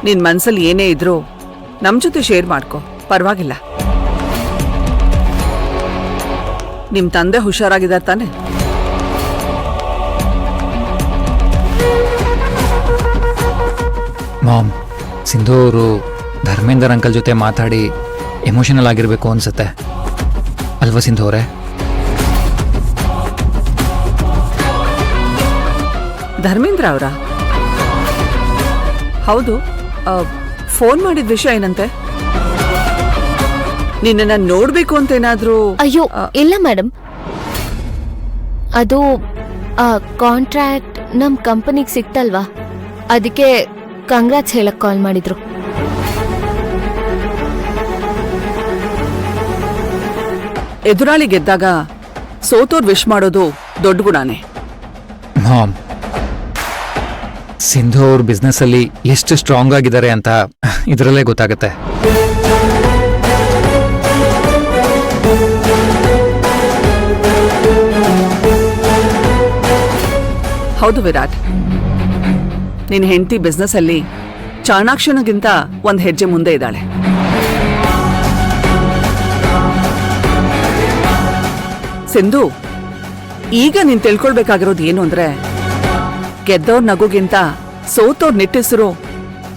ನಿನ್ ಮನ್ಸಲ್ಲಿ ಏನೇ ಇದ್ರೂ ನಮ್ ಜೊತೆ ಶೇರ್ ಮಾಡ್ಕೊ, ಪರವಾಗಿಲ್ಲ. ನಿಮ್ ತಂದೆ ಹುಷಾರಾಗಿದ್ದಾರೆ ತಾನೆ? ಮಾಮ್, ಸಿಂಧು ಅವರು ಧರ್ಮೇಂದರ್ ಅಂಕಲ್ ಜೊತೆ ಮಾತಾಡಿ ಎಮೋಷನಲ್ ಆಗಿರ್ಬೇಕು ಅನ್ಸುತ್ತೆ ಅಲ್ವಾ ಸಿಂಧು ಅವರೇ? ಧರ್ಮೇಂದ್ರ ಅವರ? ಹೌದು. ಫೋನ್ ಮಾಡಿದ ವಿಷಯ ಏನಂತೆ? ನಿನ್ನ ನೋಡ್ಬೇಕು ಅಂತ ಏನಾದ್ರೂ? ಅಯ್ಯೋ ಇಲ್ಲ ಮೇಡಮ್, ಅದು ಕಾಂಟ್ರಾಕ್ಟ್ ನಮ್ ಕಂಪನಿಗೆ ಸಿಕ್ತಲ್ವಾ, ಅದಕ್ಕೆ ಕಂಗ್ರಾಟ್ಸ್ ಹೇಳಕ್ ಕಾಲ್ ಮಾಡಿದ್ರು. ಎದುರಾಳಿ ಗೆದ್ದಾಗ ಸೋತೋರ್ ವಿಶ್ ಮಾಡೋದು ದೊಡ್ಡ ಗುಣನೇ. ಮಾಮ್, ಸಿಂಧು ಅವ್ರ ಬಿಸ್ನೆಸ್ ಅಲ್ಲಿ ಎಷ್ಟು ಸ್ಟ್ರಾಂಗ್ ಆಗಿದ್ದಾರೆ ಅಂತ ಇದರಲ್ಲೇ ಗೊತ್ತಾಗುತ್ತೆ. ಹೌದು ವಿರಾಟ್, ನಿನ್ ಹೆಂಡತಿ ಬಿಸ್ನೆಸ್ ಅಲ್ಲಿ ಚಾಣಾಕ್ಷನಿಗಿಂತ ಒಂದ್ ಹೆಜ್ಜೆ ಮುಂದೆ ಇದ್ದಾಳೆ. ಸಿಂಧು, ಈಗ ನೀನ್ ತಿಳ್ಕೊಳ್ಬೇಕಾಗಿರೋದು ಏನು ಅಂದ್ರೆ, ಗೆದ್ದವ್ರ ನಗುಗಿಂತ ಸೋತೋರ್ ನಿಟ್ಟಿಸ್ರು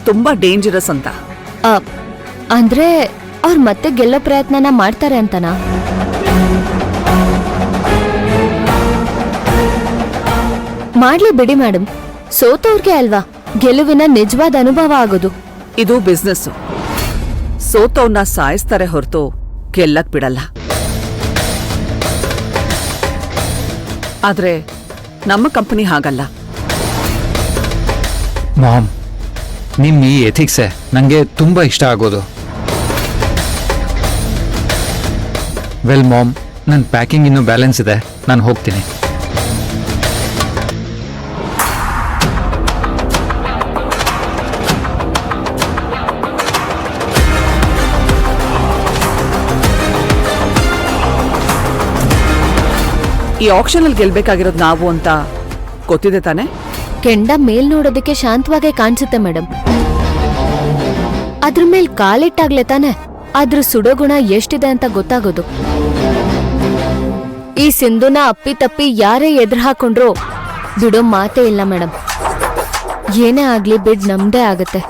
ತುಂಬಾ ಡೇಂಜರಸ್ ಅಂತ. ಅಂದ್ರೆ ಅವ್ರು ಮತ್ತೆ ಗೆಲ್ಲೋ ಪ್ರಯತ್ನನ ಮಾಡ್ತಾರೆ ಅಂತನಾ? ಮಾಡ್ಲಿ ಬಿಡಿ ಮೇಡಮ್, ಸೋತವ್ರಿಗೆ ಅಲ್ವಾ ಗೆಲುವಿನ ನಿಜವಾದ ಅನುಭವ ಆಗೋದು. ಇದು ಬಿಸ್ನೆಸ್. ಸೋತವ್ನ ಸಾಯಿಸ್ತಾರೆ ಹೊರತು ಗೆಲ್ಲಕ್ ಬಿಡಲ್ಲ. ಆದ್ರೆ ನಮ್ಮ ಕಂಪನಿ ಹಾಗಲ್ಲ. ಮಾಮ್, ನಿಮ್ ಈ ಎಥಿಕ್ಸೇ ನಂಗೆ ತುಂಬಾ ಇಷ್ಟ ಆಗೋದು. ವೆಲ್ ಮಾಮ್, ನನ್ನ ಪ್ಯಾಕಿಂಗ್ ಇನ್ನೂ ಬ್ಯಾಲೆನ್ಸ್ ಇದೆ, ನಾನು ಹೋಗ್ತೀನಿ. ಈ ಆಕ್ಷನ್ ಅಲ್ಲಿ ಗೆಲ್ಬೇಕಾಗಿರೋದು ನಾವು ಅಂತ ಗೊತ್ತಿದೆ ತಾನೆ? ಕೆಂಡ ಮೇಲ್ ನೋಡೋದಕ್ಕೆ ಶಾಂತವಾಗೇ ಕಾಣಿಸುತ್ತೆ ಮೇಡಮ್, ಅದ್ರ ಮೇಲ್ ಕಾಲಿಟ್ಟಾಗ್ಲೇ ತಾನೆ ಅದ್ರ ಸುಡೋಗುಣ ಎಷ್ಟಿದೆ ಅಂತ ಗೊತ್ತಾಗೋದು. ಈ ಸಿಂಧುನ ಅಪ್ಪಿ ತಪ್ಪಿ ಯಾರೇ ಎದುರು ಹಾಕೊಂಡ್ರು ಬಿಡೋ ಮಾತೇ ಇಲ್ಲ ಮೇಡಮ್. ಏನೇ ಆಗ್ಲಿ ಬಿಡ್ ನಮ್ದೇ ಆಗತ್ತೆ.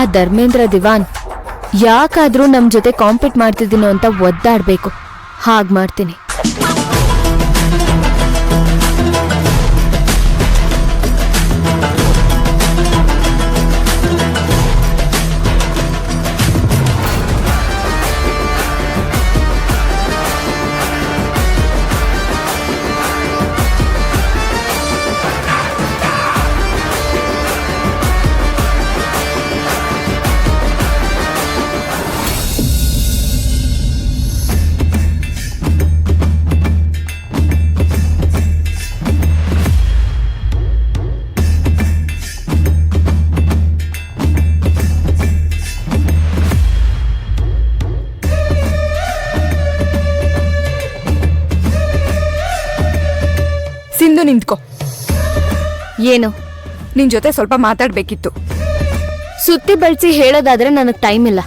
ಆ ಧರ್ಮೇಂದ್ರ ದಿವಾನ್ ಯಾಕಾದ್ರೂ ನಮ್ ಜೊತೆ ಕಾಂಪೀಟ್ ಮಾಡ್ತಿದ್ದೀನೋ ಅಂತ ಒದ್ದಾಡ್ಬೇಕು. ಹಾಗ್ ಮಾಡ್ತೀನಿ. ಸಿಂಧು, ನಿಂತ್ಕೋ. ಏನು? ನಿನ್ ಜೊತೆ ಸ್ವಲ್ಪ ಮಾತಾಡ್ಬೇಕಿತ್ತು. ಸುತ್ತಿ ಬಳಸಿ ಹೇಳೋದಾದ್ರೆ ನನಗ್ ಟೈಮ್ ಇಲ್ಲ.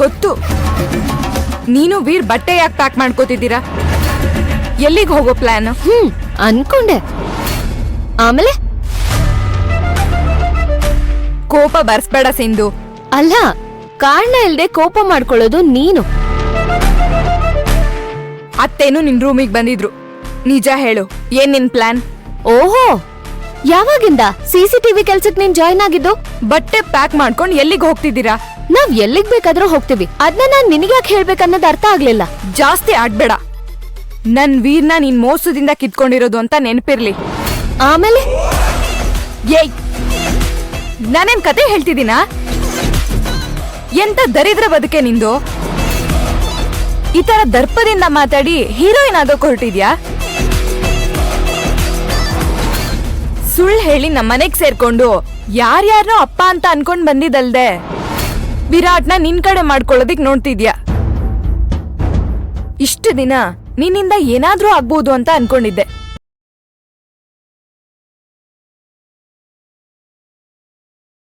ಗೊತ್ತು, ನೀನು ವೀರ್ ಬಟ್ಟೆ ಯಾಕೆ ಪ್ಯಾಕ್ ಮಾಡ್ಕೋತಿದ್ದೀರಾ? ಎಲ್ಲಿಗೆ ಹೋಗೋ ಪ್ಲಾನ್? ಅನ್ಕೊಂಡೆ. ಆಮೇಲೆ ಕೋಪ ಬರ್ಸ್ಬೇಡ ಸಿಂಧು. ಅಲ್ಲ, ಕಾರಣ ಇಲ್ದೆ ಕೋಪ ಮಾಡ್ಕೊಳ್ಳೋದು ನೀನು. ಅತ್ತೇನು ನಿನ್ ರೂಮಿಗೆ ಬಂದಿದ್ರು. ನಿಜ ಹೇಳು, ಏನ್ ನಿನ್ ಪ್ಲಾನ್? ಓಹೋ, ಯಾವಾಗಿಂದ CCTV ಕೆಲ್ಸಕ್ ನೀನ್ ಜಾಯ್ನ್ ಆಗಿದ್ದು? ಬಟ್ಟೆ ಪ್ಯಾಕ್ ಮಾಡ್ಕೊಂಡ್ ಎಲ್ಲಿಗೆ ಹೋಗ್ತಿದ್ದೀರಾ? ನಾವ್ ಎಲ್ಲಿಗ್ ಬೇಕಾದ್ರೂ ಹೋಗ್ತೀವಿ. ಅದನ್ನ ನಾನ್ ನಿನಗ್ಯಾಕೆ ಹೇಳ್ಬೇಕನ್ನೋದು ಅರ್ಥ ಆಗ್ಲಿಲ್ಲ. ಜಾಸ್ತಿ ಆಡ್ಬೇಡ. ನನ್ ವೀರ್ನ ನೀನ್ ಮೋಸದಿಂದ ಕಿತ್ಕೊಂಡಿರೋದು ಅಂತ ನೆನಪಿರ್ಲಿ. ಆಮೇಲೆ ಏಯ್, ನಾನೇನ್ ಕತೆ ಹೇಳ್ತಿದ್ದೀನಾ? ಎಂತ ದರಿದ್ರ ಬದುಕೆ ನಿಂದು? ಈ ತರ ದರ್ಪದಿಂದ ಮಾತಾಡಿ ಹೀರೋಯಿನ್ ಆಗೋಕ್ ಹೊರಟಿದ್ಯಾ? ಸುಳ್ಳು ಹೇಳಿ ನಮ್ಮನೆಗ್ ಸೇರ್ಕೊಂಡು ಯಾರ್ಯಾರನೋ ಅಪ್ಪ ಅಂತ ಅನ್ಕೊಂಡ್ ಬಂದಿದ್ದಲ್ದೆ ವಿರಾಟ್ನ ನಿನ್ ಕಡೆ ಮಾಡ್ಕೊಳ್ಳೋದಿಕ್ ನೋಡ್ತಿದ್ಯಾ. ಇಷ್ಟು ದಿನ ನಿನ್ನಿಂದ ಏನಾದ್ರೂ ಆಗ್ಬೋದು ಅಂತ ಅನ್ಕೊಂಡಿದ್ದೆ.